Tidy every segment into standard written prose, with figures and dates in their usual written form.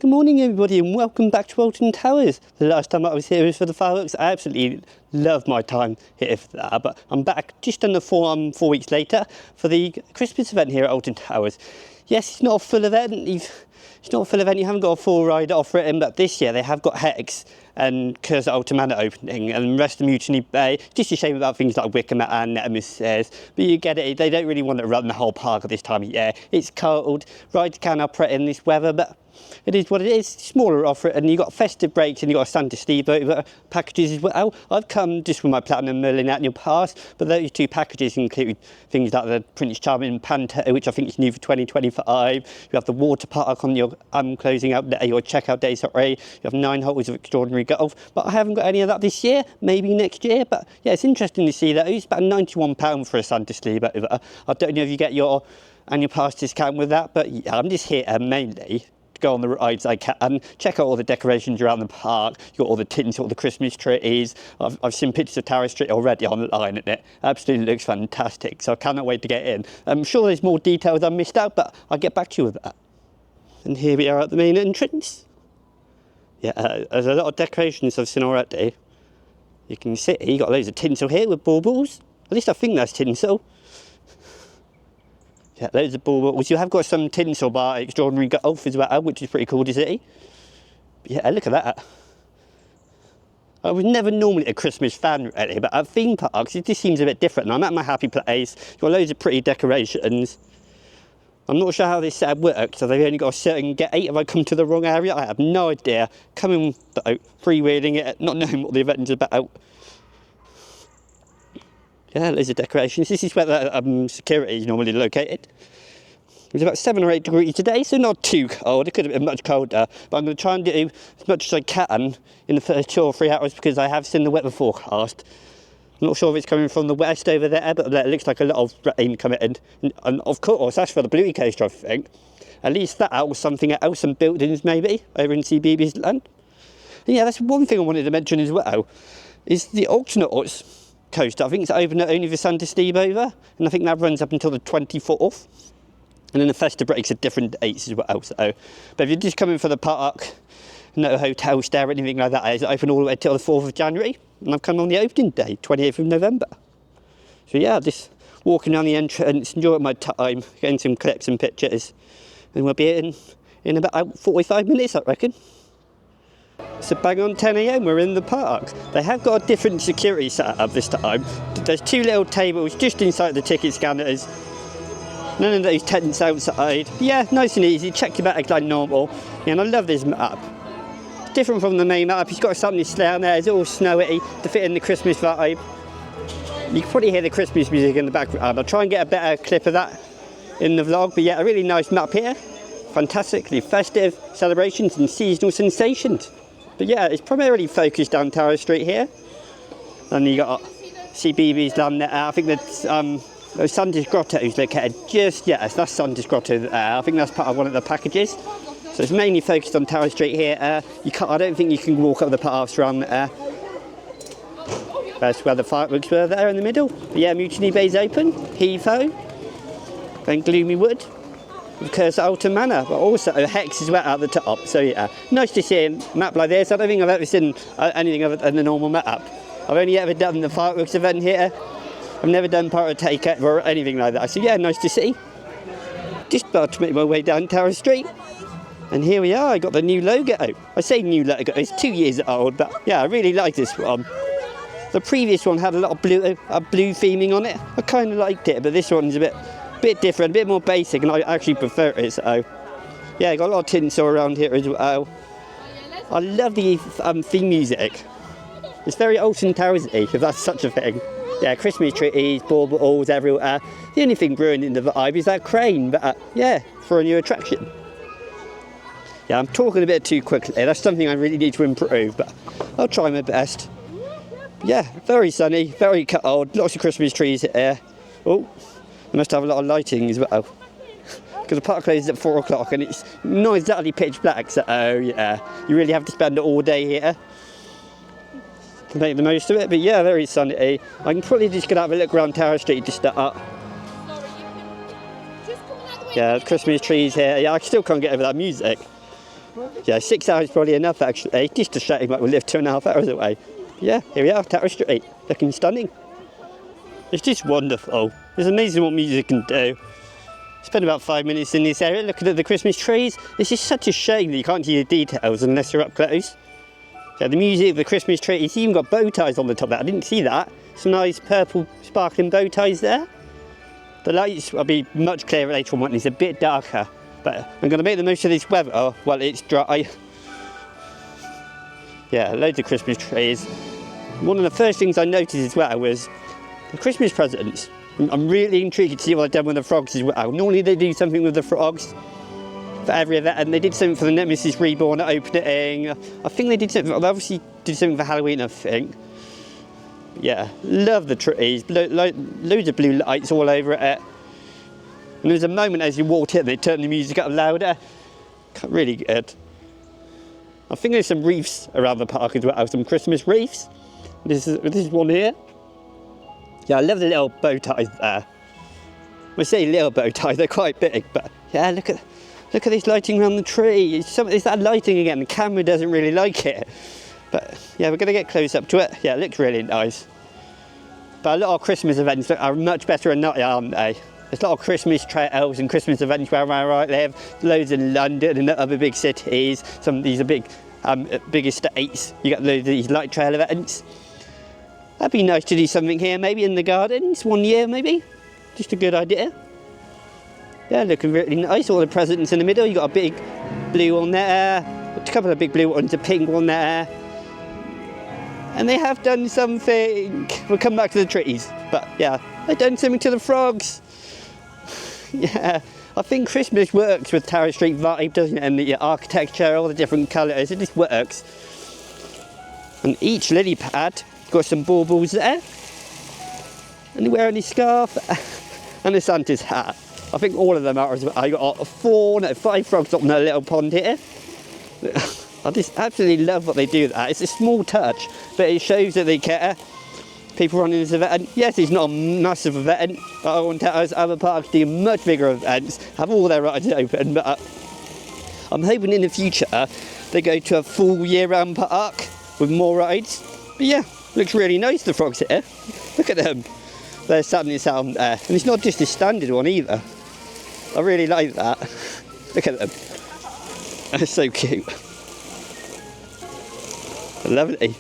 good morning everybody and welcome back to Alton Towers. The last time I was here was for the fireworks. I absolutely love my time here for that, but I'm back just under 4 weeks later for the Christmas event here at Alton Towers. Yes, it's not a full event, you haven't got a full ride off written, but this year they have got Hex and Curse at Alton Manor opening and the rest of Mutiny Bay. Just a shame about things like Wickham and Nemesis, but you get it, they don't really want to run the whole park at this time of year. It's cold, rides can operate in this weather, but it is what it is. Smaller offer, and you've got festive breaks and you've got Santa Steve packages as well. I've come just with my Platinum Merlin out in your past, but those two packages include things like the Prince Charming Panto, which I think is new for 2025. You have the water park on your closing out day, your checkout day, sorry. You have 9 holes of extraordinary golf, but I haven't got any of that this year, maybe next year. But yeah, it's interesting to see that. It's about £91 for a Santa Sleeve over. I don't know if you get your annual pass discount with that, but yeah, I'm just here mainly go on the rides I can, check out all the decorations around the park. You've got all the tinsel, all the Christmas trees. I've seen pictures of Tower Street already online and it absolutely looks fantastic, so I cannot wait to get in. I'm sure there's more details I missed out, but I'll get back to you with that. And here we are at the main entrance. Yeah, there's a lot of decorations I've seen already. You can see, you got loads of tinsel here with baubles. At least I think that's tinsel. Yeah, loads of baubles. You have got some tinsel by Extraordinary Golf as well, which is pretty cool to see. But yeah, look at that. I was never normally a Christmas fan really, but at theme parks it just seems a bit different. I'm at my happy place. You've got loads of pretty decorations. I'm not sure how this setup works, so they've only got a certain gate. If I come to the wrong area, I have no idea. Coming out, freewheeling it, not knowing what the event is about. Yeah, loads of decorations. This is where the security is normally located. It's about 7 or 8 degrees today, so not too cold. It could have been much colder, but I'm going to try and do as much as I can in the first 2 or 3 hours because I have seen the weather forecast. I'm not sure if it's coming from the west over there, but it looks like a lot of rain coming in. And of course, that's for the Bluey Coaster, I think. At least that or something else, some buildings maybe, over in CBeebies land. And yeah, that's one thing I wanted to mention as well, is the Alternate coaster. I think it's open only for Santa Steve over, and I think that runs up until the 24th. And then the Festive breaks at different dates as well. So, but if you're just coming for the park, no hotel stay or anything like that, it's open all the way till the 4th of January. And I've come on the opening day, 28th of November. So yeah, just walking down the entrance, enjoying my time, getting some clips and pictures. And we'll be in about 45 minutes, I reckon. So bang on 10 AM, we're in the park. They have got a different security setup this time. There's 2 little tables just inside the ticket scanners. None of those tents outside. Yeah, nice and easy, check your bags like normal. Yeah, and I love this map. It's different from the main map, it's got something down there, it's all snowy to fit in the Christmas vibe. You can probably hear the Christmas music in the background. I'll try and get a better clip of that in the vlog, but yeah, a really nice map here. Fantastically festive celebrations and seasonal sensations. But yeah, it's primarily focused down Tower Street here. And you got CBeebies down there. I think that's those Santa's Grotto is located just, yes, that's Santa's Grotto there. I think that's part of one of the packages. So it's mainly focused on Tower Street here. I don't think you can walk up the paths around there. That's where the fireworks were there in the middle. But yeah, Mutiny Bay's open, Heave-ho, then Gloomy Wood. Of course, Alton Manor, but also Hex as well at the top. So yeah, nice to see a map like this. I don't think I've ever seen anything other than the normal map. I've only ever done the fireworks event here. I've never done Pirate Takeover or anything like that. So yeah, nice to see. Just about to make my way down Tower Street. And here we are, I got the new logo. I say new logo, it's 2 years old, but yeah, I really like this one. The previous one had a lot of blue theming on it. I kind of liked it, but this one's a bit different, a bit more basic, and I actually prefer it. So yeah, got a lot of tinsel around here as well. I love the theme music. It's very Alton Towers-y, if that's such a thing. Yeah, Christmas trees, baubles everywhere. The only thing ruining the vibe is that crane, but yeah, for a new attraction. Yeah, I'm talking a bit too quickly. That's something I really need to improve, but I'll try my best. But yeah, very sunny, very cold, lots of Christmas trees here. Oh, they must have a lot of lighting as well. Because the park closes at 4 o'clock and it's not exactly pitch black, so yeah, you really have to spend it all day here to make the most of it. But yeah, very sunny. I can probably just get out a look around Tower Street to start. Yeah, Christmas trees here. Yeah, I still can't get over that music. Yeah, 6 hours probably enough actually, just a shame like we live 2.5 hours away. Yeah, here we are, Tower Street, looking stunning. It's just wonderful. It's amazing what music can do. Spent about 5 minutes in this area looking at the Christmas trees. It's just such a shame that you can't see the details unless you're up close. Yeah, the music, the Christmas tree, it's even got bow ties on the top of that. I didn't see that. Some nice purple sparkling bow ties there. The lights will be much clearer later on when it's a bit darker. But I'm going to make the most of this weather while it's dry. Yeah, loads of Christmas trees. One of the first things I noticed as well was the Christmas presents. I'm really intrigued to see what they've done with the frogs as well. Normally they do something with the frogs for every event, and they did something for the Nemesis Reborn opening. I think they did something, they obviously did something for Halloween, I think. Yeah, love the trees, loads of blue lights all over it. And there was a moment as you walked in, they turned the music up louder. Really good. I think there's some wreaths around the park as well, some Christmas wreaths. This is one here. Yeah, I love the little bow ties there. I say little bow ties, they're quite big, but yeah, look at this lighting around the tree. It's that lighting again, the camera doesn't really like it. But yeah, we're going to get close up to it. Yeah, it looks really nice. But a lot of Christmas events are much better at night, aren't they? There's a lot of Christmas trails and Christmas events where I live. Loads in London and other big cities. Some of these are big estates. You got loads of these light trail events. That'd be nice to do something here, maybe in the gardens, one year maybe. Just a good idea. Yeah, looking really nice. All the presents in the middle. You got a big blue one there, a couple of big blue ones, a pink one there. And they have done something. We'll come back to the trees, but yeah, they've done something to the frogs. Yeah, I think Christmas works with Tower Street vibe, doesn't it? And the architecture, all the different colours, it just works. And each lily pad got some baubles there. And they're wearing his scarf and a Santa's hat. I think all of them are as well. I got 5 frogs up in a little pond here. I just absolutely love what they do there. It's a small touch, but it shows that they care. People running this event. Yes, it's not a massive event, but Alton Towers, other parks do much bigger events, have all their rides open, but I'm hoping in the future they go to a full year-round park with more rides. But yeah, looks really nice, the frogs here. Look at them. They're standing this out there. And it's not just a standard one either. I really like that. Look at them. They're so cute. Lovely.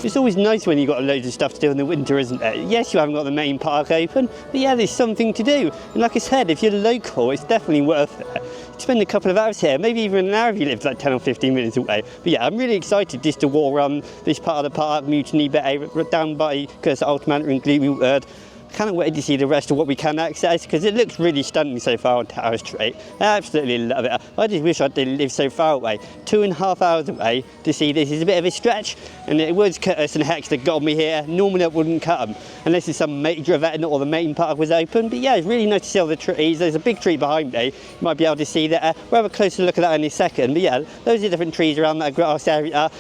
It's always nice when you've got loads of stuff to do in the winter, isn't it? Yes, you haven't got the main park open, but yeah, there's something to do. And like I said, if you're local, it's definitely worth it. Spend a couple of hours here, maybe even an hour if you live like 10 or 15 minutes away. But yeah, I'm really excited just to walk around this part of the park, Mutiny Bay, down by Alton Manor and Hex. Can't wait to see the rest of what we can access, because it looks really stunning so far on Tower Street. I absolutely love it. I just wish I didn't live so far away. 2.5 hours away to see this is a bit of a stretch, and it was Curtis and Hex that got me here. Normally I wouldn't come unless it's some major event or the main park was open. But yeah, it's really nice to see all the trees. There's a big tree behind me. You might be able to see that. We'll have a closer look at that in a second. But yeah, those are different trees around that grass area.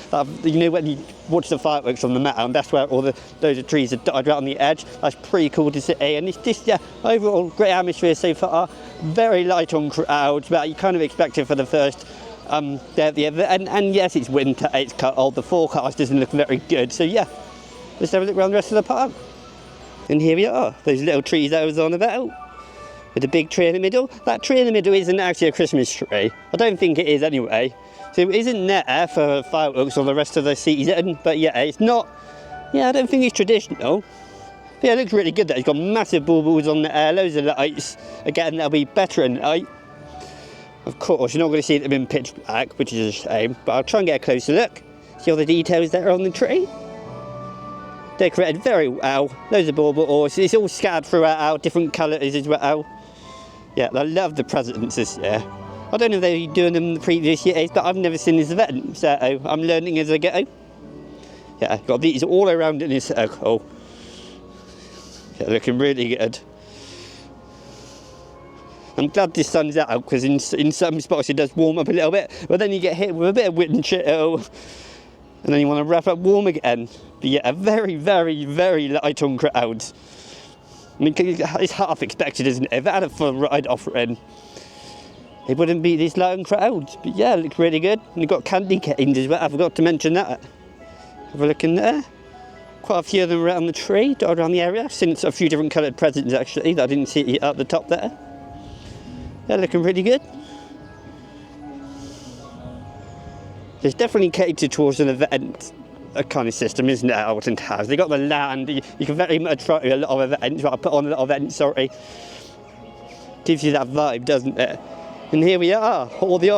You know, when you watch the fireworks on the mountain, that's where all those trees are died right on the edge. That's pretty cool to see. And it's just, yeah, overall great atmosphere so far. Very light on crowds, but you kind of expect it for the first day of the event. And yes, it's winter, it's cold, the forecast doesn't look very good. So yeah, let's have a look around the rest of the park. And here we are, those little trees I was on about, with the big tree in the middle. That tree in the middle isn't actually a Christmas tree. I don't think it is anyway. So it isn't there for fireworks or the rest of the season, but yeah, it's not, yeah, I don't think it's traditional. But yeah, it looks really good there. It's got massive baubles on the air, loads of lights. Again, they'll be better at night. Of course, you're not going to see them in pitch black, which is a shame, but I'll try and get a closer look. See all the details there on the tree. Decorated very well, loads of baubles. It's all scattered throughout, different colours as well. Yeah, I love the presents this year. I don't know if they were doing them the previous years, but I've never seen this event, so I'm learning as I go. Yeah, got these all around in a circle. Yeah, looking really good. I'm glad the sun's out, because in some spots it does warm up a little bit, but then you get hit with a bit of wind chill, and then you want to wrap up warm again. But yeah, very, very, very light on crowds. I mean, it's half expected, isn't it? If they had a full ride offering, it wouldn't be these low crowds. But yeah, it looks really good. And you've got candy canes as well. I forgot to mention that. Have a look in there. Quite a few of them around the tree, dotted around the area. Since a few different coloured presents actually that I didn't see at the top there. They're looking really good. It's definitely catered towards an event kind of system, isn't it, Alton Towers? They got the land, you can very much run a lot of events, well, I put on a lot of events, sorry. Gives you that vibe, doesn't it? And here we are, all the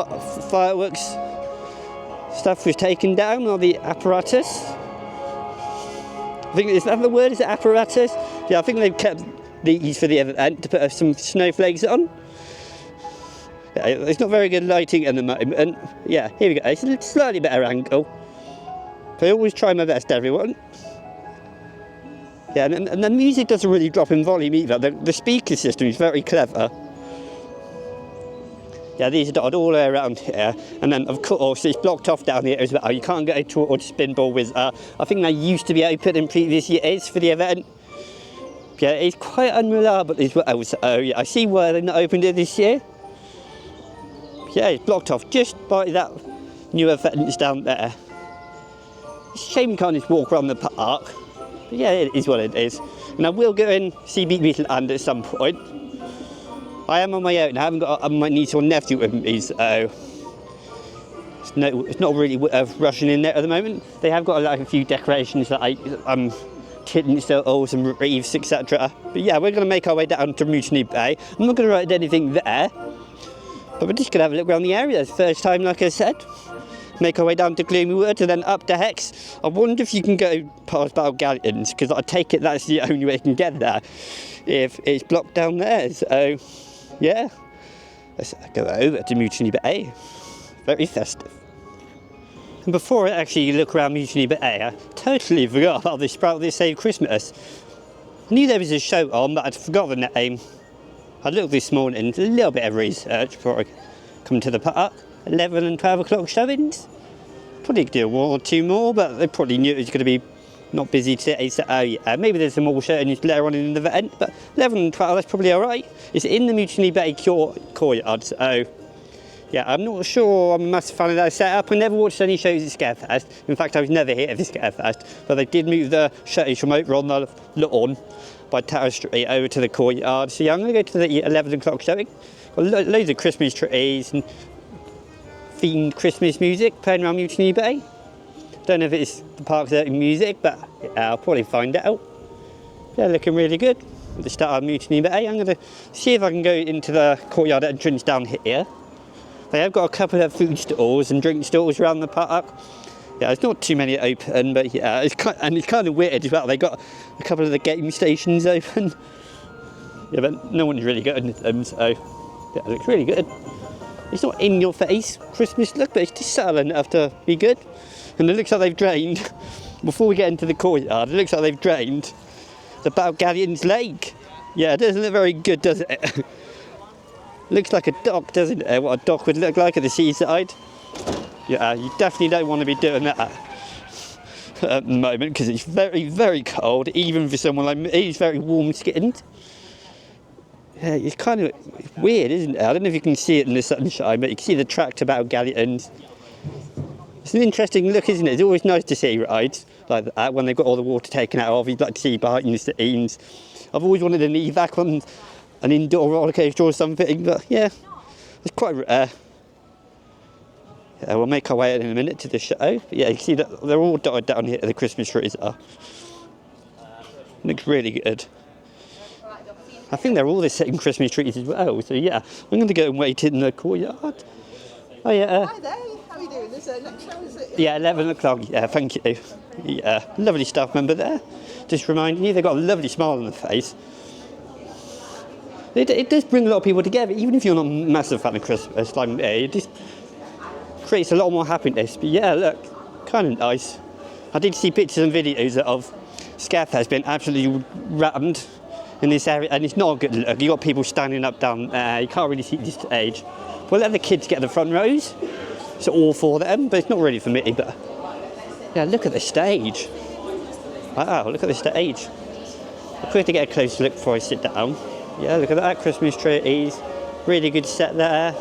fireworks stuff was taken down, all the apparatus. I think, is that the word, is it apparatus? Yeah, I think they've kept these for the event to put some snowflakes on. Yeah, it's not very good lighting at the moment. Yeah, here we go. It's a slightly better angle. I always try my best, everyone. Yeah, and the music doesn't really drop in volume either. The speaker system is very clever. Yeah, these are dotted all around here. And then, of course, it's blocked off down here as well. You can't go towards Spinball Wizard. I think they used to be open in previous years for the event. Yeah, it's quite unreliable as well. So, yeah, I see why they've not opened it this year. Yeah, it's blocked off just by that new event down there. It's a shame you can't just walk around the park. But yeah, it is what it is. And I will go and see Beetle Land at some point. I am on my own. I haven't got my niece or nephew with me, so it's not really worth rushing in there at the moment. They have got like a few decorations that kitten stills and wreaths, etc. But yeah, we're going to make our way down to Mutiny Bay. I'm not going to write anything there. But we're just going to have a look around the area. It's the first time, like I said. Make our way down to Gloomy Wood and then up to Hex. I wonder if you can go past Battle Galleons, because I take it that's the only way you can get there if it's blocked down there. So, yeah. Let's go over to Mutiny Bay. Very festive. And before I actually look around Mutiny Bay, I totally forgot about this Sprout This Save Christmas. I knew there was a show on, but I'd forgotten the name. I looked this morning, a little bit of research before I come to the park. 11 and 12 o'clock showings. Probably could do one or two more, but they probably knew it was going to be not busy today, so yeah, maybe there's some more showings later on in the event, but 11 and 12, that's probably alright. It's in the Mutiny Bay courtyard, so yeah, I'm not sure I'm a massive fan of that setup. I never watched any shows at Scarefest. In fact, I was never here at the Scarefest, but they did move the shows from over on the lawn by Tower Street over to the courtyard. So yeah, I'm going to go to the 11 o'clock showing. Got loads of Christmas trees and themed Christmas music playing around Mutiny Bay. Don't know if it's the park's music, but yeah, I'll probably find out. Yeah, looking really good at the start of Mutiny Bay. I'm going to see if I can go into the courtyard entrance down here. They have got a couple of food stalls and drink stalls around the park. Yeah, there's not too many open, but yeah, it's kind of weird as well. They got a couple of the game stations open. Yeah, but no one's really going to them, so yeah, it looks really good. It's not in your face Christmas look, but it's just subtle enough to be good. And it looks like they've drained, before we get into the courtyard, it looks like they've drained the Battle Galleons Lake. Yeah, it doesn't look very good, does it? Looks like a dock, doesn't it? What a dock would look like at the seaside. Yeah, you definitely don't want to be doing that at the moment, because it's very, very cold, even for someone like me who's very warm-skinned. Yeah, it's kind of weird, isn't it? I don't know if you can see it in the sunshine, but you can see the track to Battle Galleons. It's an interesting look, isn't it? It's always nice to see rides like that when they've got all the water taken out of. You'd like to see behind the scenes. I've always wanted an evac on an indoor roller coaster or something, but yeah, it's quite rare. Yeah, we'll make our way in a minute to the show. But yeah, you can see that they're all dotted down here. The Christmas trees are. Looks really good. I think they're all the same Christmas trees as well. So yeah, I'm going to go and wait in the courtyard. Oh yeah. Hi there. How are you doing? This next show, is it? Yeah, 11 o'clock. Yeah, thank you. Yeah, lovely staff member there. Just reminding you, they've got a lovely smile on their face. It does bring a lot of people together, even if you're not a massive fan of Christmas like me. It just creates a lot more happiness. But yeah, look, kind of nice. I did see pictures and videos of Scarefest being absolutely rammed in this area, and it's not a good look. You've got people standing up down there, you can't really see the stage. We'll let the kids get the front rows. It's all for them, but it's not really for me. But yeah, look at the stage. Wow, look at the stage. I'll quickly get a closer look before I sit down. Yeah, look at that, Christmas trees. Really good set there.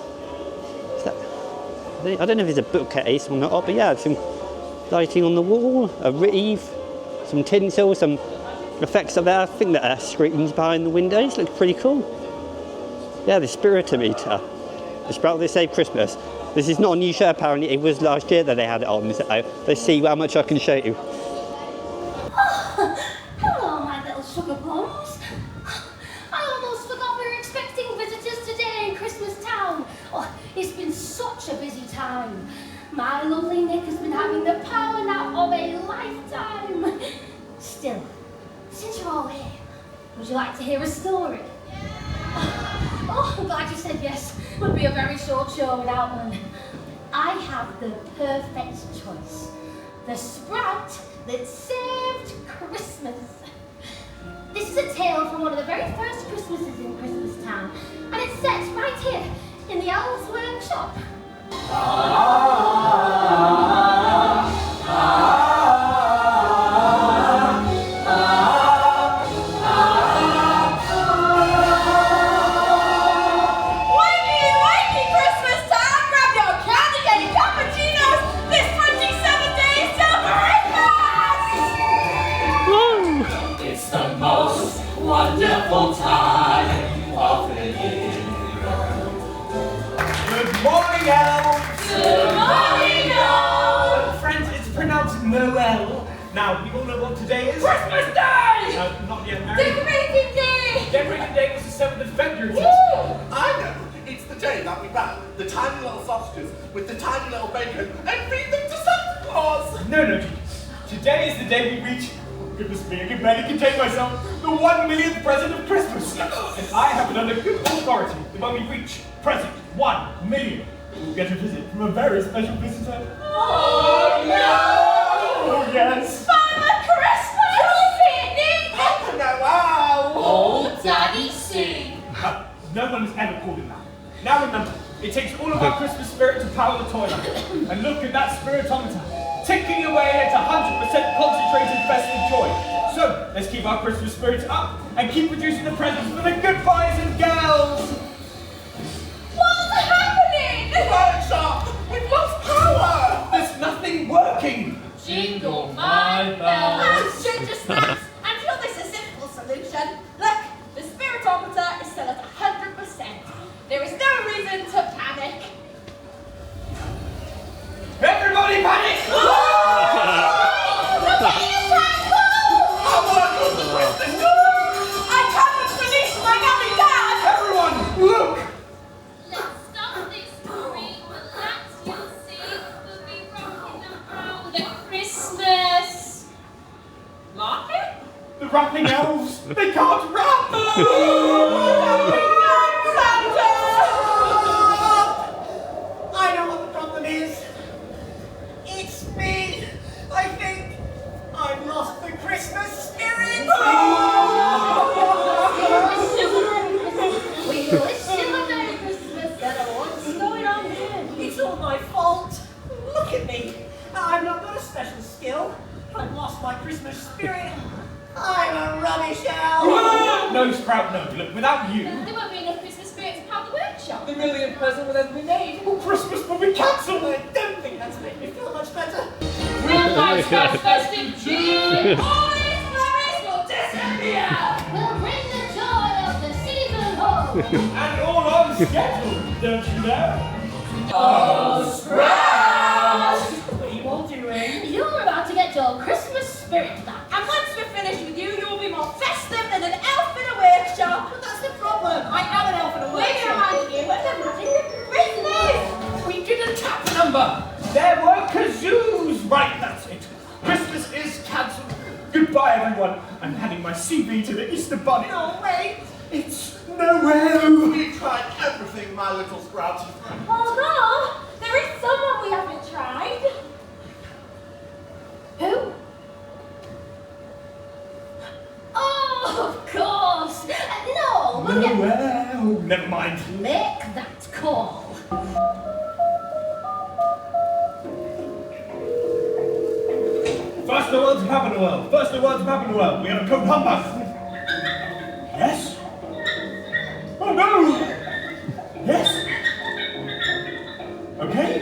I don't know if it's a bookcase or not, but yeah, some lighting on the wall, a wreath, some tinsel, some effects up there. I think that screens behind the windows look pretty cool. Yeah, the spiritometer. The Sprout They Save Christmas. This is not a new show apparently, it was last year that they had it on, so let's see how much I can show you. Oh, hello, my little sugar plums. I almost forgot we were expecting visitors today in Christmas Town. Oh, it's been such a busy time. My lovely Nick has been having the power nap of a lifetime. Still, since you're all here, would you like to hear a story? Oh, I'm glad you said yes. Would be a very short show without one. I have the perfect choice. The Sprout That Saved Christmas. This is a tale from one of the very first Christmases in Christmas Town, and it's set right here in the Owl's workshop. Wonderful time of the year. Good morning, elves. Good morning, Elves. Friends, it's pronounced Noel. Now, we all know what today is. Christmas Day! Not yet, Mary. Decorating Day! Decorating Day was the 7th of February. Woo! I know. It's the day that we wrap the tiny little sausages with the tiny little bacon and feed them to Santa Claus. No. Today is the day we reach, goodness me, I can barely contain myself, the 1 millionth present of Christmas. And I have it under good authority that when we reach present 1 million, we'll get a visit from a very special visitor. Oh no! Oh yes! Father Christmas! Who's it, Nick? Papa Noel! Oh, Daddy Sue! No one has ever called him that. Now remember, it takes all of our Christmas spirit to power the toilet. And look at that spiritometer, ticking away at 100% concentrated festive joy. So, let's keep our Christmas spirits up and keep producing the presents for the good boys and girls. What's happening? Workshop! We've lost power! There's nothing working. Jingle my bells! Ginger snaps! And feel this a simple solution. Look, the spiritometer is still at 100%. There is no reason to panic. Everybody panic! Look at you, Tackle! I want to go to Christmas! I can't release my mummy dad! Everyone, look! Let's stop this story, relax, you'll see, we'll be rocking around at Christmas. Market? The rapping elves, they can't rap! I know what the problem is. It's me. I think I've lost the Christmas spirit. We wish you a Merry Christmas, and what's going on here? It's all my fault. Look at me. I've not got a special skill. I've lost my Christmas spirit. I'm a rubbish elf. No, Sprout, no. Look, without you, There won't be enough Christmas spirit to power the workshop. the millionth present will never be made. Oh, Christmas will be cancelled. I don't think that's made me feel much better. We'll fight that festive cheer. All these flurries will disappear. We'll bring the joy of the season home. And all on schedule, don't you know? Oh, Sprout! What are you all doing? You're about to get your Christmas spirit back. And once we're finished with you, you'll be more festive than an elf in a workshop. But that's the problem. I am an elf in a We're workshop. reminding you we're having Christmas. We didn't tap the number. There were kazoos. Right, that's it. Christmas is cancelled. Goodbye, everyone. I'm handing my CV to the Easter Bunny. No, wait. It's Noel. We tried everything, my little Sprouty friend. Although, there is someone we haven't tried. Who? Oh, of course. No, we'll get... Noel. Never mind. Make that call. First the words of Papa Noel. First the words of Papa Noel. We have a code humbug. Yes? Oh no! Yes? Okay?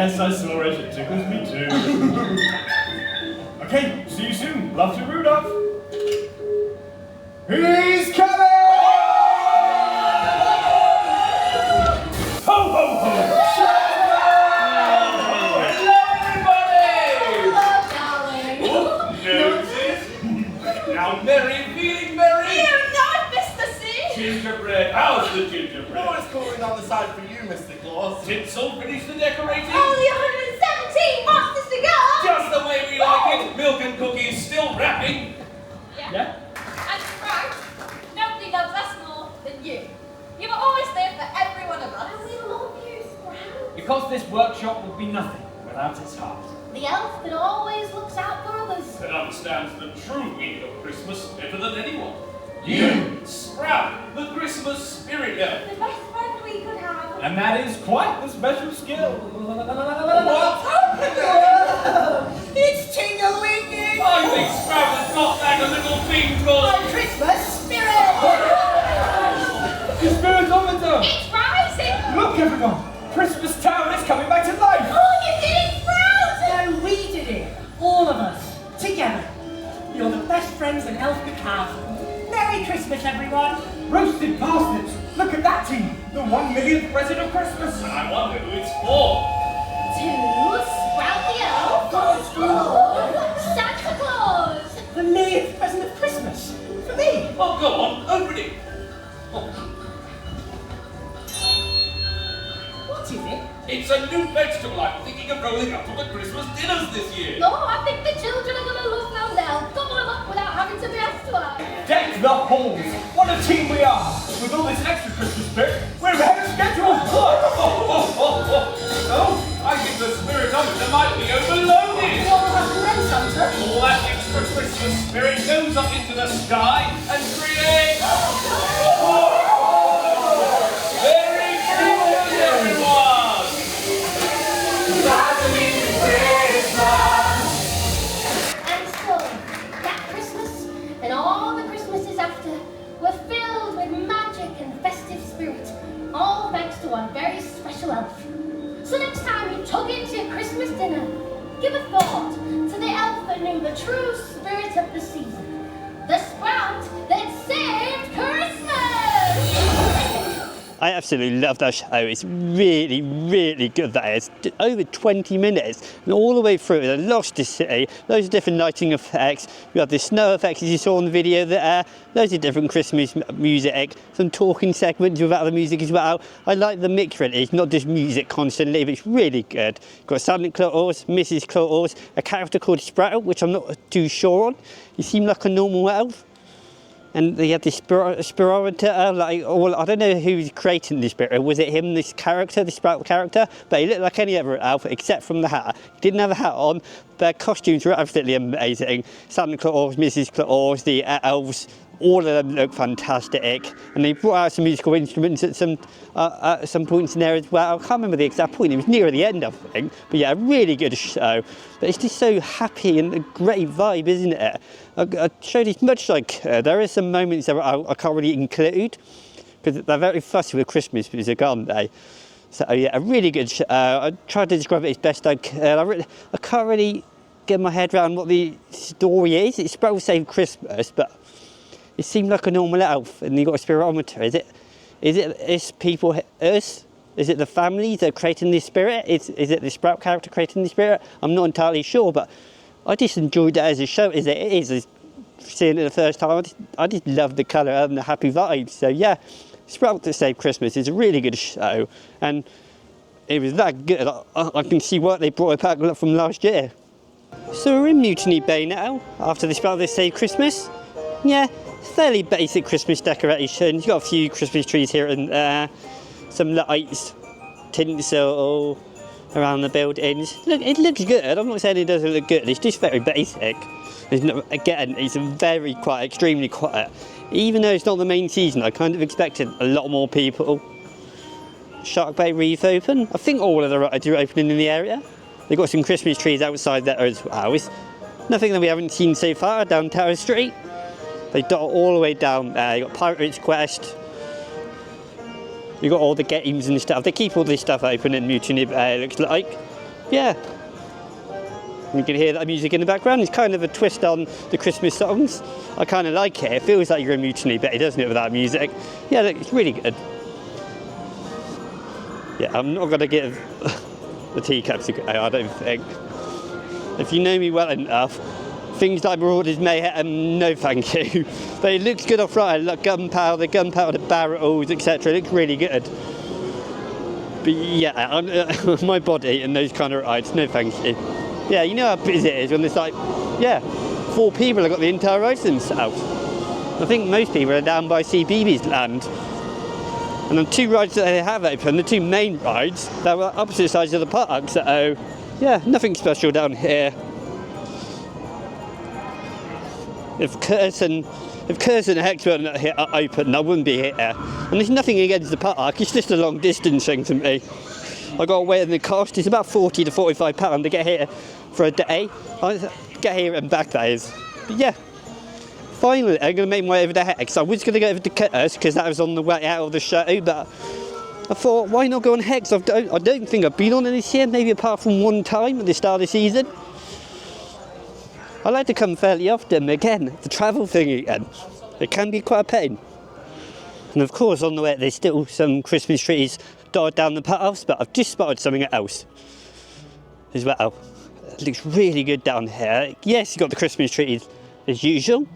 Yes, I saw it. It tickles me too. Okay, see you soon. Love to Rudolph. He's coming! Ho, ho, ho! Now, Mary, feeling merry? Here, not Mr. C. Gingerbread, how's the gingerbread? Oh, it's calling on the side for you, Mr. Claus. Tinsel, finish the decorating? Only 117 boxes to go. Just the way we like it. Milk and cookies still wrapping. Yeah. And right, nobody loves us more than you. You were always there for every one of us. And we love you, Sprout. Because this workshop would be nothing without its heart. The elf that always looks out for others. That understands the true meaning of Christmas better than anyone. You, Sprout, the Christmas spirit elf. The best friend we could have. And that is quite the special skill. What's happening? It's tingle-winking! I think Sprout has got back a little thing called My Christmas spirit! the spiritometer. It's rising. Look, everyone, Christmas Town is coming back to life. Oh, you did it, Sprout. And we did it, all of us, together. You're the best friends an elf could have. Merry Christmas, everyone! Roasted parsnips. Look at that team. The 1 millionth present of Christmas. And I wonder who it's for. To Sprout the elf. Santa Claus. The millionth present of Christmas, for me! Oh, go on, open it. Oh, What is it? it's a new vegetable I'm thinking of rolling up to the Christmas dinners this year. No, I think the children are going to love them. They'll gobble them up without having to be asked twice. Deck the halls. What a team we are. With all this extra Christmas spirit, we're ahead of schedule. Oh, I think the spiritometer might be overloaded. What will happen then, Santa? All that extra Christmas spirit goes up into the sky and creates... Merry Christmas, everyone! And so, that Christmas and all the Christmases after were filled with magic and festive spirit, all thanks to our very special elf. So next time you tug into your Christmas dinner, give a thought to the elf that knew the true spirit of the season, the Sprout that saved Christmas! I absolutely love that show. It's really, really good. That is over 20 minutes and all the way through it. Lost to city, loads of different lighting effects. We have the snow effects as you saw in the video there. Loads of different Christmas music, some talking segments with other music as well. I like the mix really. It's not just music constantly, but it's really good. Got Santa Claus, Mrs. Claus, a character called Sprout, which I'm not too sure on. He seemed like a normal elf. And they had this spirometer, like, I don't know who's creating this spirit. Was it him, this character, the Sprout character? But he looked like any other elf except from the hat. He didn't have a hat on. Their costumes were absolutely amazing. Santa Claus, Mrs. Claus, the elves, all of them look fantastic. And they brought out some musical instruments at some points in there as well. I can't remember the exact point, it was near the end I think. But yeah, a really good show. But it's just so happy and a great vibe, isn't it? I showed as much as I could. There are some moments that I can't really include because they're very fussy with Christmas music, aren't they? So yeah, a really good show. I tried to describe it as best I could. I can't really get my head around what the story is. It's supposed to say Christmas, but it seemed like a normal elf, and you got a spirometer. Is it people, us? Is it the families that are creating this spirit? Is it the Sprout character creating the spirit? I'm not entirely sure, but I just enjoyed it as a show as it is. Seeing it the first time, I just love the colour and the happy vibes. So yeah, Sprout to Save Christmas is a really good show, and it was that good. I can see why they brought it back from last year. So we're in Mutiny Bay now, after the Sprout to Save Christmas. Yeah, fairly basic Christmas decorations. You've got a few Christmas trees here and there, some lights, tinsel around the buildings. Look, it looks good. I'm not saying it doesn't look good, it's just very basic. Again, it's very quiet, extremely quiet. Even though it's not the main season, I kind of expected a lot more people. Shark Bay Reef open. I think all of the rides are opening in the area. They've got some Christmas trees outside there as well. It's nothing that we haven't seen so far down Tower Street. They dot all the way down there. You've got Pirate's Quest. You've got all the games and stuff. They keep all this stuff open in Mutiny Bay, it looks like. Yeah. You can hear that music in the background. It's kind of a twist on the Christmas songs. I kind of like it. It feels like you're in Mutiny, but it doesn't it without music. Yeah, look, it's really good. Yeah, I'm not going to give the teacups a go, I don't think. If you know me well enough, things like Marauders Mayhem, no thank you. But it looks good off-road, like gunpowder barrels, etc. It looks really good. But yeah, my body and those kind of rides, no thank you. Yeah, you know how busy it is when there's like, 4 people have got the entire ride to themselves. I think most people are down by CBeebies land. And the 2 rides that they have open, the 2 main rides, they're opposite sides of the park, so yeah, nothing special down here. If Curse and Hex weren't here open, I wouldn't be here. And there's nothing against the park, it's just a long distance thing to me. I got to weigh in the cost, it's about £40 to £45 to get here for a day. I get here and back, that is. But yeah, finally I'm going to make my way over to Hex. I was going to go over to Curse because that was on the way out of the show, but I thought, why not go on Hex? I don't think I've been on it this year, maybe apart from one time at the start of the season. I like to come fairly often, but again, the travel thing again, it can be quite a pain. And of course on the way there's still some Christmas trees dotted down the paths, but I've just spotted something else as well. It looks really good down here. Yes, you've got the Christmas trees as usual.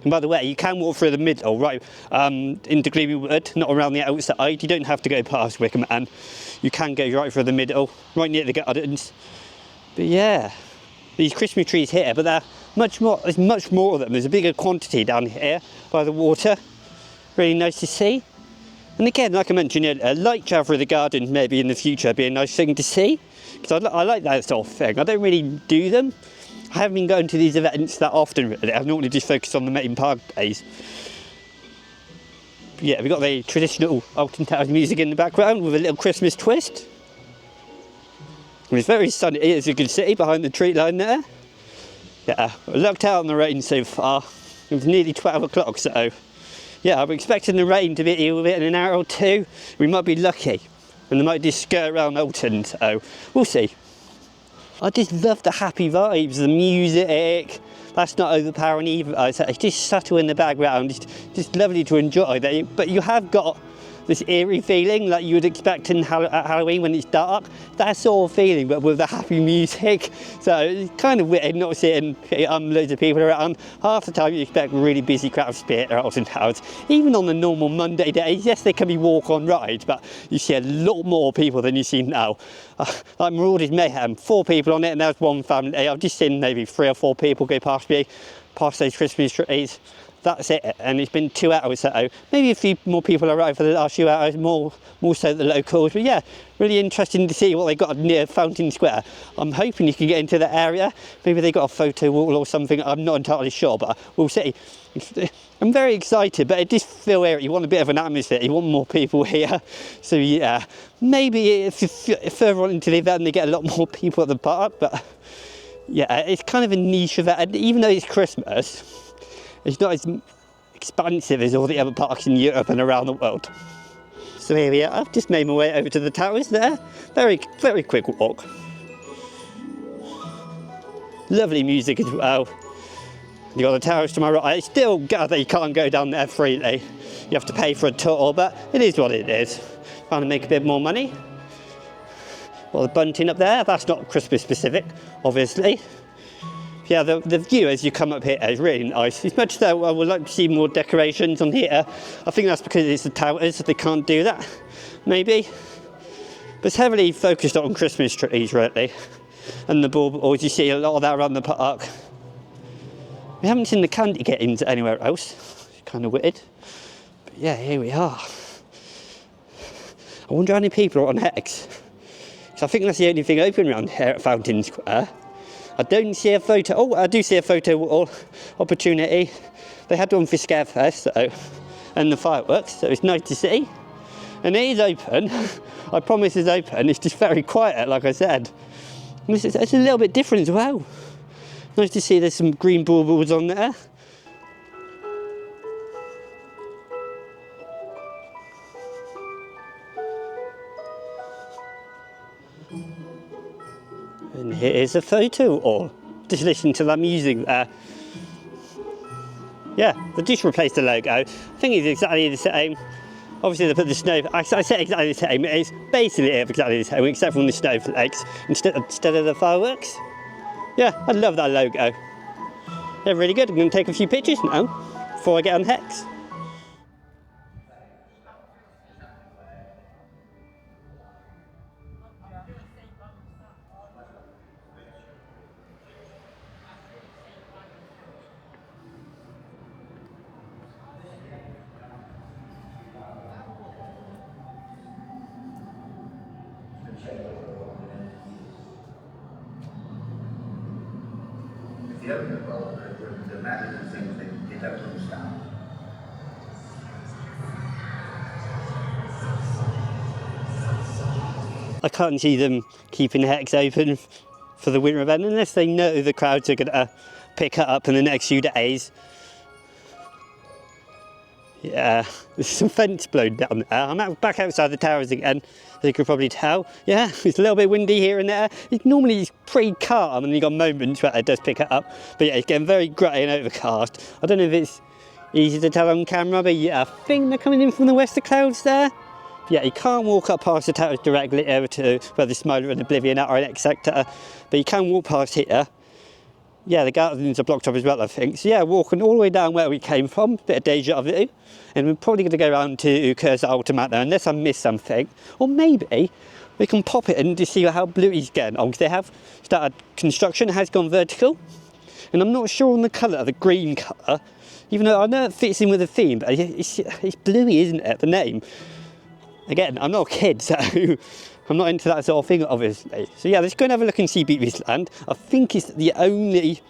And by the way, you can walk through the middle, right, into Gloomy Wood, not around the outside. You don't have to go past Wickham Man. You can go right through the middle, right near the gardens. But yeah, these Christmas trees here, but there's much more of them. There's a bigger quantity down here by the water. Really nice to see. And again, like I mentioned, a light travel through the gardens maybe in the future would be a nice thing to see. Because I like that sort of thing. I don't really do them. I haven't been going to these events that often really. I've normally just focused on the main park days. But yeah, we've got the traditional Alton Towers music in the background with a little Christmas twist. And it's very sunny, as you can see, behind the tree line there. Yeah, I lucked out on the rain so far. It was nearly 12 o'clock, so yeah, I'm expecting the rain to be here within an hour or 2. We might be lucky, and they might just skirt around Alton, so we'll see. I just love the happy vibes, the music. That's not overpowering either. It's just subtle in the background. It's just lovely to enjoy. But you have got this eerie feeling like you would expect at Halloween when it's dark. That sort of feeling, but with the happy music. So it's kind of weird not seeing loads of people around. Half the time you expect a really busy crowd to be at Alton Towers. Even on the normal Monday days, yes, there can be walk-on rides, but you see a lot more people than you see now. Like Marauders Mayhem, 4 people on it, and there's one family. I've just seen maybe 3 or 4 people go past me, past those Christmas trees. That's it, and it's been 2 hours, so maybe a few more people arrived for the last few hours, more so the locals. But yeah, really interesting to see what they got near Fountain Square. I'm hoping you can get into the area. Maybe they got a photo wall or something. I'm not entirely sure, but we'll see. I'm very excited, but it just feels eerie. You want a bit of an atmosphere. You want more people here. So yeah, maybe if further on into the event they get a lot more people at the park. But yeah, it's kind of a niche event, and even though it's Christmas, it's not as expansive as all the other parks in Europe and around the world. So here we are, I've just made my way over to the towers there. Very, very quick walk. Lovely music as well. You've got the towers to my right. I still gather you can't go down there freely. You have to pay for a tour, but it is what it is. Trying to make a bit more money. Well, the bunting up there, that's not Christmas specific, obviously. Yeah, the view as you come up here is really nice. As much as I would like to see more decorations on here, I think that's because it's the towers, they can't do that, maybe. But it's heavily focused on Christmas trees, really. And the baubles, you see a lot of that around the park. We haven't seen the candy canes anywhere else. It's kind of weird. But yeah, here we are. I wonder how many people are on Hex. Because I think that's the only thing open around here at Fountain Square. I don't see a photo. Oh, I do see a photo wall opportunity. They had one for Scarefest, so, and the fireworks, so it's nice to see. And it is open. I promise it's open. It's just very quiet, like I said. It's a little bit different as well. Nice to see there's some green baubles on there. And here's a photo, or just listen to that music there. Yeah, they just replaced the logo. I think it's exactly the same. Obviously they put the snow, I said exactly the same, it's basically exactly the same except from the snowflakes instead of the fireworks. Yeah, I love that logo. They're really good. I'm going to take a few pictures now before I get on Hex. The other problem is the magazine things they get up and stop. I can't see them keeping Hex open for the winter event unless they know the crowds are going to pick it up in the next few days. Yeah, there's some fence blown down there. I'm back outside the towers again, as you can probably tell. Yeah, it's a little bit windy here and there. Normally it's pretty calm and you've got moments where it does pick it up. But yeah, it's getting very grey and overcast. I don't know if it's easy to tell on camera, but yeah, I think they're coming in from the west of clouds there. Yeah, you can't walk up past the towers directly over to where the Smiler and Oblivion are in X sector, but you can walk past here. Yeah, the gardens are blocked up as well, I think. So yeah, walking all the way down where we came from, bit of deja vu. And we're probably going to go around to Alton Manor unless I miss something. Or maybe we can pop it in to see how Bluey's getting on, because they have started construction, it has gone vertical. And I'm not sure on the colour, the green colour, even though I know it fits in with the theme, but it's Bluey, isn't it, the name? Again, I'm not a kid, so I'm not into that sort of thing, obviously. So yeah, let's go and have a look and see Beatrice Land. I think it's the only,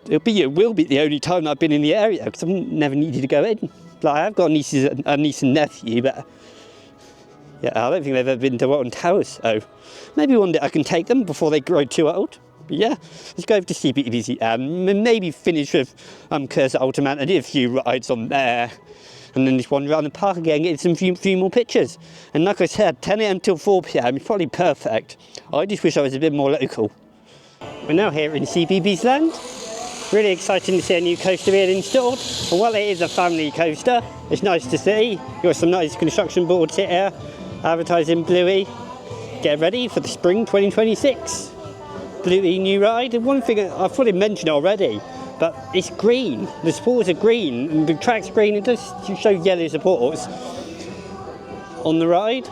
it will be the only time I've been in the area, because I've never needed to go in. Like, I've got a niece and nephew, but yeah, I don't think they've ever been to Alton Towers, so maybe one day I can take them before they grow too old. But yeah, let's go over to CBTV and maybe finish with Alton Manor and do a few rides on there. And then just wander around the park again, get some few more pictures. And like I said, 10 AM till 4 PM is probably perfect. I just wish I was a bit more local. We're now here in CBeebies Land. Really exciting to see a new coaster being installed. And while it is a family coaster, it's nice to see. You've got some nice construction boards here, advertising Bluey. Get ready for the spring 2026. Bluey new ride. And one thing I've probably mentioned already, but it's green. The supports are green, and the track's green. It does show yellow supports on the ride.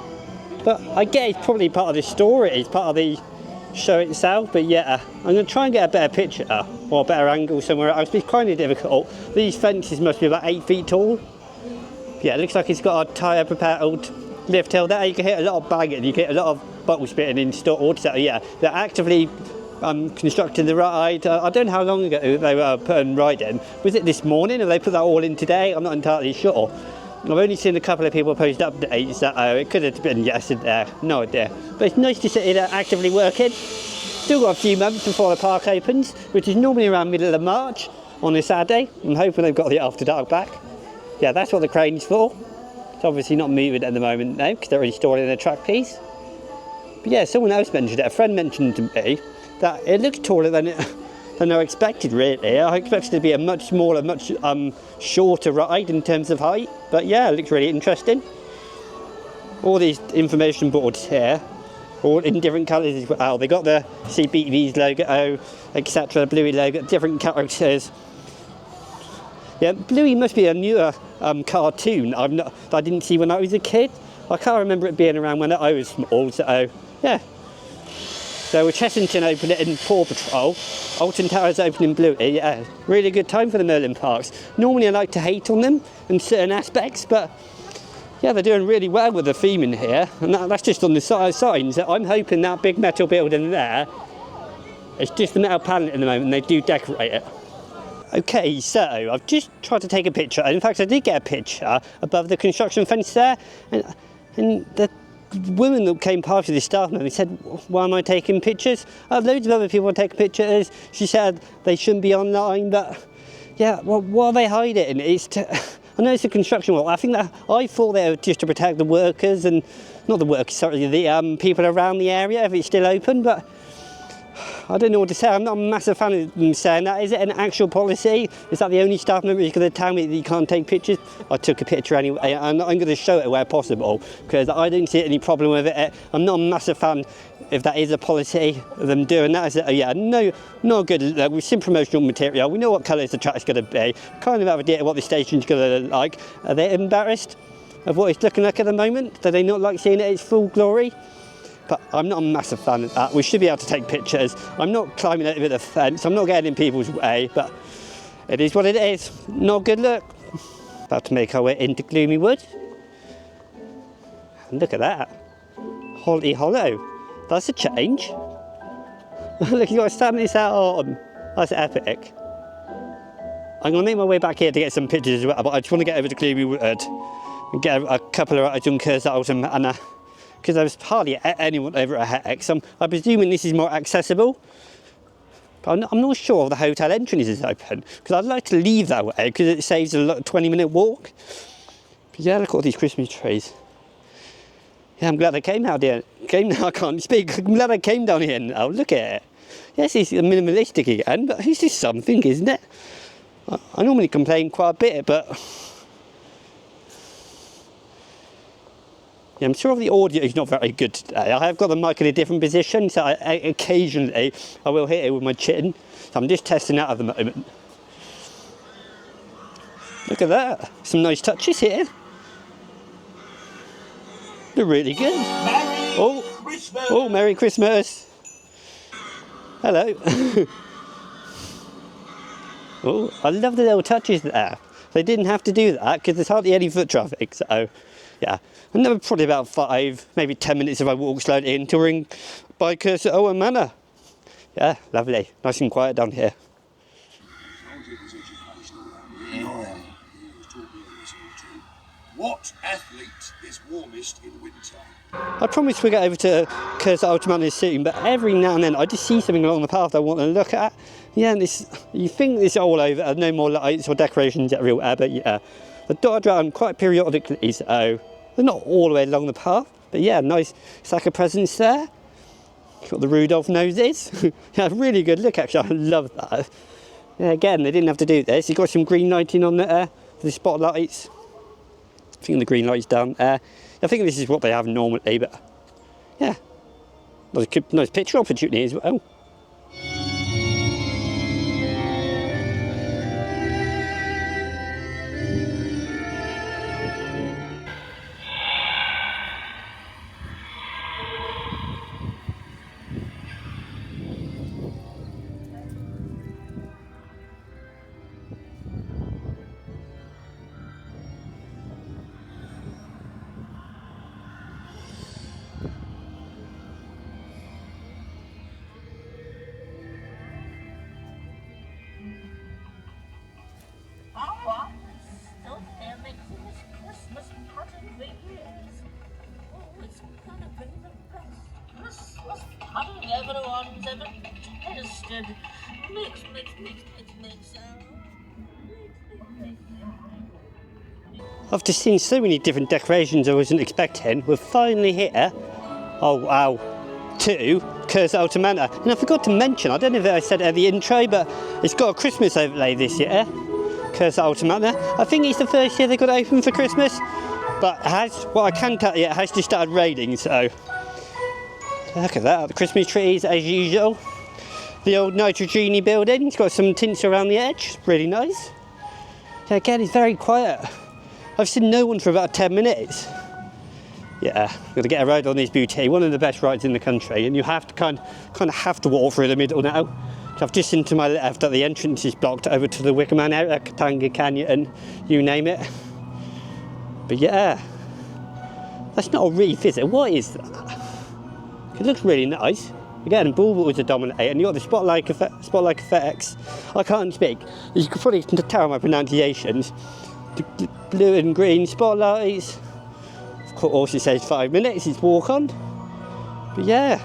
But I get it's probably part of the story, it's part of the show itself. But yeah, I'm going to try and get a better picture or a better angle somewhere else. But it's kind of difficult. These fences must be about 8 feet tall. Yeah, it looks like it's got a tyre propelled lift hill there. You can hit a lot of bagging, you can hit a lot of bottle spitting installed. So yeah, they're actively constructing the ride. I don't know how long ago they were putting ride in. Was it this morning, or they put that all in today? I'm not entirely sure. I've only seen a couple of people post updates that it could have been yesterday, no idea. But it's nice to see they're actively working. Still got a few months before the park opens, which is normally around middle of March on a Saturday. I'm hoping they've got the after dark back. Yeah, that's what the crane's for. It's obviously not moving at the moment now because they're installing a track piece. But yeah, someone else mentioned it, a friend mentioned to me that it looks taller than I expected, really. I expected it to be a much smaller, much shorter ride in terms of height. But yeah, it looks really interesting. All these information boards here, all in different colours as well. They got the CBTV's logo, etc., Bluey logo, different characters. Yeah, Bluey must be a newer cartoon that I didn't see when I was a kid. I can't remember it being around when I was small, so yeah. So Chessington opened it in Paw Patrol, Alton Towers opened in Bluey. Yeah, really good time for the Merlin parks. Normally I like to hate on them in certain aspects, but yeah, they're doing really well with the theme in here, and that's just on the signs. I'm hoping that big metal building there, it's just the metal panel at the moment, and they do decorate it. Okay, so I've just tried to take a picture. In fact, I did get a picture above the construction fence there, and the woman that came past with the staff member said, why am I taking pictures? Loads of other people are taking pictures. She said they shouldn't be online, but yeah, well, what are they hiding? I know it's a construction wall. I thought they were just to protect the workers, and not the workers, sorry, the people around the area if it's still open, but I don't know what to say. I'm not a massive fan of them saying that. Is it an actual policy? Is that the only staff member who's going to tell me that you can't take pictures? I took a picture anyway, and I'm going to show it where possible because I don't see any problem with it. I'm not a massive fan if that is a policy of them doing that. Yeah, no, not good. We've seen promotional material. We know what colours the track's going to be. Kind of have an idea what the station's going to look like. Are they embarrassed of what it's looking like at the moment? Do they not like seeing it in its full glory? But I'm not a massive fan of that. We should be able to take pictures. I'm not climbing over the fence. I'm not getting in people's way, but it is what it is. Not a good look. About to make our way into Gloomy Wood. And look at that. Holly Hollow. That's a change. Look, you got to stand this out on. That's epic. I'm going to make my way back here to get some pictures as well, but I just want to get over to Gloomy Wood and get a couple of items because Alton Manor. Because there's hardly anyone over at Hex. I'm presuming this is more accessible. But I'm not sure if the hotel entrance is open. Because I'd like to leave that way because it saves a 20-minute walk. But yeah, look at all these Christmas trees. Yeah, I'm glad I came out here. I can't speak. I'm glad I came down here now. Look at it. Yes, it's minimalistic again, but this is something, isn't it? I normally complain quite a bit, but yeah, I'm sure the audio is not very good today. I have got the mic in a different position, so occasionally I will hit it with my chin. So I'm just testing out at the moment. Look at that. Some nice touches here. They're really good. Oh, Merry Christmas. Hello. Oh, I love the little touches there. They didn't have to do that because there's hardly any foot traffic, so yeah. Another probably about 5, maybe 10 minutes if I walk slowly in touring by Alton Towers Manor. Yeah, lovely. Nice and quiet down here. What athlete is warmest in winter? I promise we'll get over to Alton Manor soon, but every now and then I just see something along the path I want to look at. Yeah, and you think it's all over, no more lights or decorations everywhere, but yeah. I dot around quite periodically, so they're not all the way along the path, but yeah, nice sack of presents there. Got the Rudolph noses. Yeah, really good look actually, I love that. Yeah, again, they didn't have to do this. You've got some green lighting on there for the spotlights. I think the green light's down there. I think this is what they have normally, but yeah, nice picture opportunity as well. Everyone's ever tasted. Mix. After seeing so many different decorations I wasn't expecting, we're finally here. Oh wow, to Alton Manor. And I forgot to mention, I don't know if I said it at the intro, but it's got a Christmas overlay this year. Alton Manor. I think it's the first year they got it open for Christmas, but what I can tell you, it has just started raining, so look at that, the Christmas trees as usual. The old nitrogeny building, it's got some tints around the edge, really nice. Yeah, again, it's very quiet. I've seen no one for about 10 minutes. Yeah, got to get a ride on this beauty, one of the best rides in the country, and you have to kind of have to walk through the middle now. So I've just seen to my left that the entrance is blocked over to the Wickerman area, Katanga Canyon, you name it. But yeah, that's not a reef, is it? What is that? It looks really nice. Again, baubles are dominating. You've got the spotlight effects. I can't speak. You can probably tell my pronunciations. The blue and green spotlights. Of course, it says 5 minutes. It's walk on. But yeah,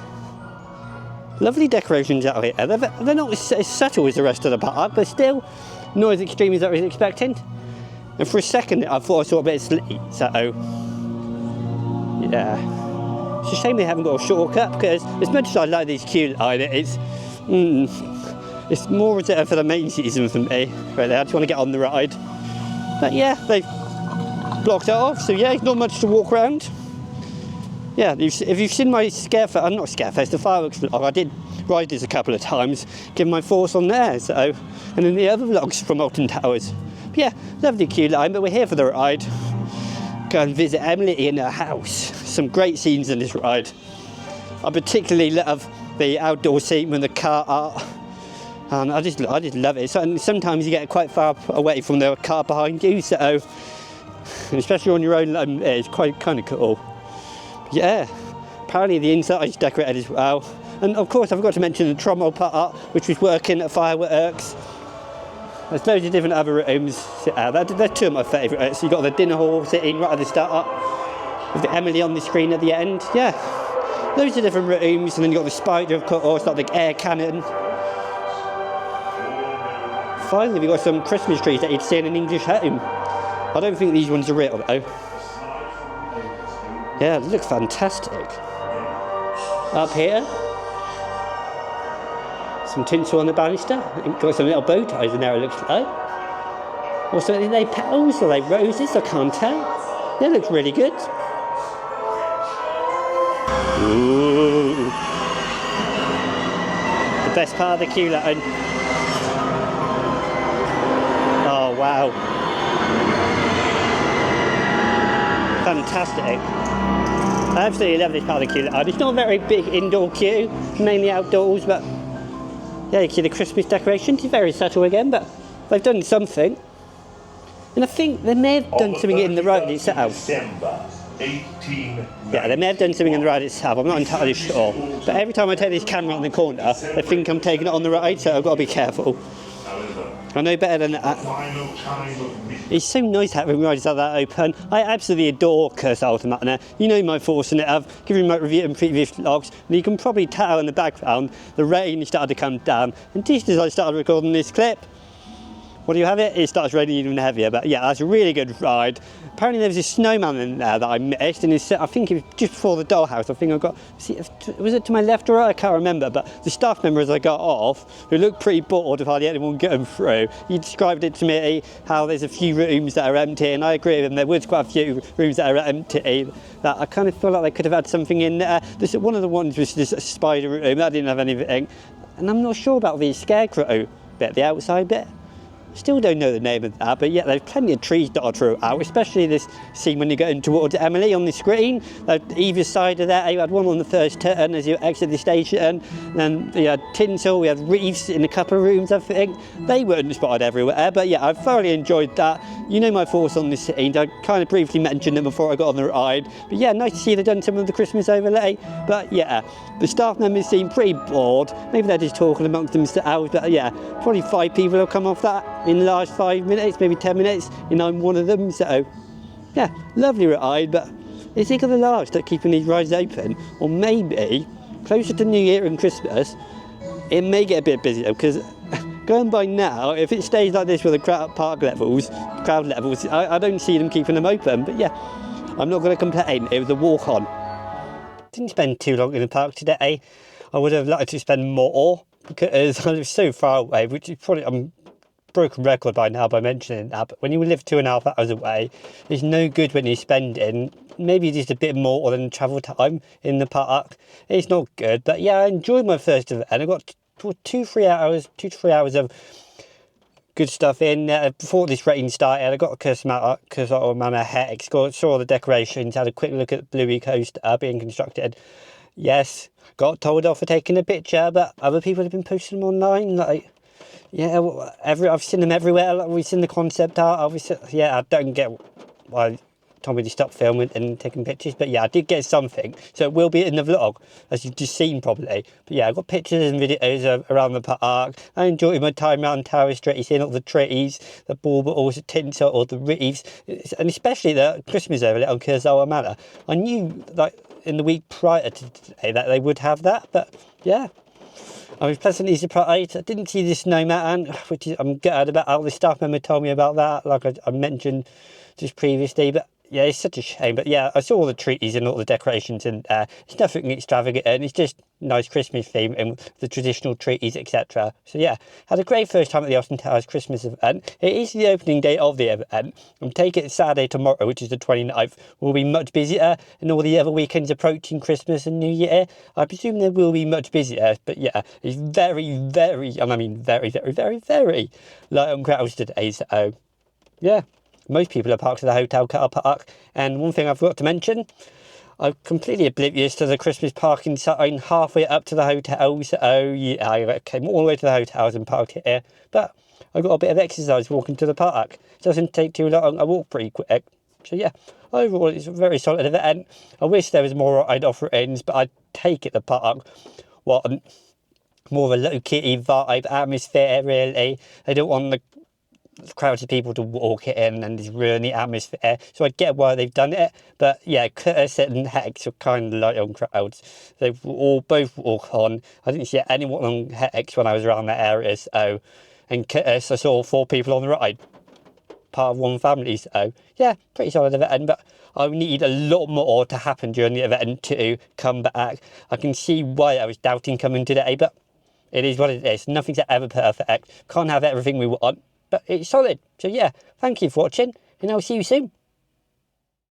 lovely decorations out here. They're not as subtle as the rest of the park, but still not as extreme as I was expecting. And for a second, I thought I saw a bit of sleet. So yeah. It's a shame they haven't got a shortcut because as much as I like these queue line, it's It's more reserved for the main season for me, really. I just want to get on the ride. But yeah, they've blocked it off, so yeah, not much to walk around. Yeah, if you've seen my not Scarefest, the fireworks vlog, I did ride this a couple of times, give my thoughts on there, so, and then the other vlogs from Alton Towers. But yeah, lovely queue line, but we're here for the ride. Go and visit Emily in her house. Some great scenes in this ride. I particularly love the outdoor scene with the car art. And I just love it. So, and sometimes you get quite far away from the car behind you, so, and especially on your own, it's kind of cool. Yeah, apparently the inside is decorated as well. And of course I forgot to mention the trommel part, which was working at fireworks. There's loads of different other rooms. They're two of my favourites. You've got the dinner hall sitting right at the start, with the Emily on the screen at the end. Yeah, loads of different rooms, and then you've got the spider, of course, like the air cannon. Finally, we've got some Christmas trees that you'd see in an English home. I don't think these ones are real though. Yeah, it looks fantastic. Up here, some tinsel on the banister. Got some little bow ties in there, it looks like. Also, are they petals or are they roses? I can't tell. Yeah, it looks really good. Ooh. The best part of the queue line. Oh, wow. Fantastic. I absolutely love this part of the queue line. It's not a very big indoor queue, mainly outdoors, but yeah, you see the Christmas decorations. It's very subtle again, but they've done something. And I think they may have done something in the ride itself. December 1890. Yeah, they may have done something in the ride itself, I'm not entirely sure. But every time I take this camera on the corner, they think I'm taking it on the ride, so I've got to be careful. I know better than that. It's so nice having rides like that open. I absolutely adore Alton Manor. You know my thoughts on it. I've given my review in previous vlogs, and you can probably tell in the background the rain started to come down. And just as I started recording this clip, what do you have it? It starts raining even heavier. But yeah, that's a really good ride. Apparently there was a snowman in there that I missed, and I think it was just before the dollhouse. I think I got, was it to my left or right? I can't remember, but the staff members I got off, who looked pretty bored of hardly anyone going through, he described it to me how there's a few rooms that are empty, and I agree with him, there was quite a few rooms that are empty, that I kind of feel like they could have had something in there. One of the ones was this spider room, that didn't have anything, and I'm not sure about the scarecrow bit, the outside bit. Still don't know the name of that, but yeah, there's plenty of trees dotted throughout, especially this scene when you're going towards Emily on the screen. Either side of that, you had one on the first turn as you exit the station, and you had tinsel, we had wreaths in a couple of rooms, I think. They weren't spotted everywhere, but yeah, I thoroughly enjoyed that. You know my thoughts on this scene, I kind of briefly mentioned them before I got on the ride. But yeah, nice to see they've done some of the Christmas overlay. But yeah, the staff members seem pretty bored. Maybe they're just talking amongst themselves, but yeah, probably 5 people have come off that in the last 5 minutes, maybe 10 minutes, and I'm one of them, so yeah, lovely ride. But is it going to last at keeping these rides open? Or maybe closer to New Year and Christmas it may get a bit busier, because going by now, if it stays like this with the crowd levels, I don't see them keeping them open. But yeah, I'm not going to complain. It was a walk on. Didn't spend too long in the park today. I would have liked to spend more, because I live so far away, which is probably, I'm broken record by now by mentioning that, but when you live 2.5 hours away, it's no good when you're spending maybe just a bit more than travel time in the park. It's not good. But yeah, I enjoyed my first event. I got 2 to 3 hours of good stuff in. Before this rain started, I got a Alton Manor and Hex, saw the decorations, had a quick look at the Bluey coaster being constructed. Yes, got told off for taking a picture, but other people have been posting them online, like, yeah, I've seen them everywhere. Like, we've seen the concept art. Obviously, yeah, I don't get why told me to stop filming and taking pictures, but yeah, I did get something, so it will be in the vlog, as you've just seen probably. But yeah, I got pictures and videos around the park. I enjoyed my time around Tower Street, seeing all the trees, the baubles, the tinsel, or the wreaths, and especially the Christmas overlay on Alton Manor. I knew, like, in the week prior to today that they would have that, but yeah, I was pleasantly surprised. I didn't see the snowman, which I'm gutted about. All the staff member told me about that, like I mentioned just previously. But yeah, it's such a shame. But yeah, I saw all the trees and all the decorations, and it's nothing extravagant, and it's just nice Christmas theme and the traditional trees, etc. So yeah, had a great first time at the Alton Towers Christmas event. It is the opening day of the event. I'm taking it Saturday tomorrow, which is the 29th. Will be much busier, and all the other weekends approaching Christmas and New Year, I presume they will be much busier. But yeah, it's very, very, and I mean very, very, very, very light on crowds today. So yeah. Most people are parked at the hotel car park, and one thing I forgot to mention, I'm completely oblivious to the Christmas parking sign halfway up to the hotel. So yeah, I came all the way to the hotels and parked here, but I got a bit of exercise walking to the park. It doesn't take too long, I walk pretty quick. So yeah, overall it's a very solid event. I wish there was more ride offerings, but I'd take it the park. Want more of a low-key vibe, atmosphere really. I don't want the crowds of people to walk it in and just ruin the atmosphere. So I get why they've done it, but yeah, Curtis and Hex are kind of light on crowds. They both walk on. I didn't see anyone on Hex when I was around that area. So, and Curtis, I saw 4 people on the ride, part of one family. So yeah, pretty solid event, but I need a lot more to happen during the event to come back. I can see why I was doubting coming today, but it is what it is. Nothing's ever perfect. Can't have everything we want, but it's solid. So yeah, thank you for watching, and I'll see you soon.